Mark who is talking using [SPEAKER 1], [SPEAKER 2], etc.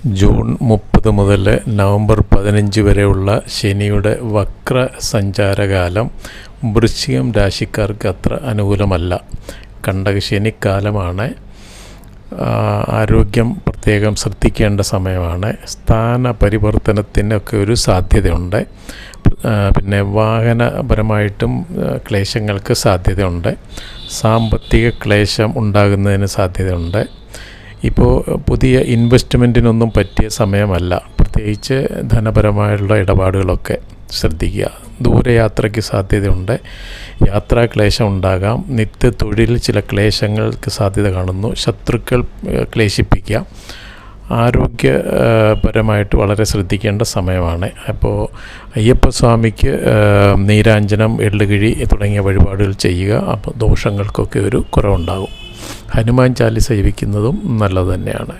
[SPEAKER 1] June 30 മുതൽ November 15 വരെയുള്ള ശനിയുടെ വക്ര സഞ്ചാരകാലം വൃശ്ചികം രാശിക്കാർക്ക് അത്ര അനുകൂലമല്ല. കണ്ടകശനിക്കാലമാണ്. ആരോഗ്യം പ്രത്യേകം ശ്രദ്ധിക്കേണ്ട സമയമാണ്. സ്ഥാന പരിവർത്തനത്തിനൊക്കെ ഒരു സാധ്യതയുണ്ട്. പിന്നെ വാഹനപരമായിട്ടും ക്ലേശങ്ങൾക്ക് സാധ്യതയുണ്ട്. സാമ്പത്തിക ക്ലേശം ഉണ്ടാകുന്നതിന് സാധ്യതയുണ്ട്. ഇപ്പോൾ പുതിയ ഇൻവെസ്റ്റ്മെൻറ്റിനൊന്നും പറ്റിയ സമയമല്ല. പ്രത്യേകിച്ച് ധനപരമായുള്ള ഇടപാടുകളൊക്കെ ശ്രദ്ധിക്കുക. ദൂരയാത്രയ്ക്ക് സാധ്യതയുണ്ട്. യാത്രാക്ലേശം ഉണ്ടാകാം. നിത്യതൊഴിൽ ചില ക്ലേശങ്ങൾക്ക് സാധ്യത കാണുന്നു. ശത്രുക്കൾ ക്ലേശിപ്പിക്കുക. ആരോഗ്യപരമായിട്ട് വളരെ ശ്രദ്ധിക്കേണ്ട സമയമാണ്. അപ്പോൾ അയ്യപ്പസ്വാമിക്ക് നീരാഞ്ജനം, എള്ളുകിഴി തുടങ്ങിയ വഴിപാടുകൾ ചെയ്യുക. അപ്പോൾ ദോഷങ്ങൾക്കൊക്കെ ഒരു കുറവുണ്ടാകും. ഹനുമാൻ ചാലിസ ജപിക്കുന്നതും നല്ലത് തന്നെയാണ്.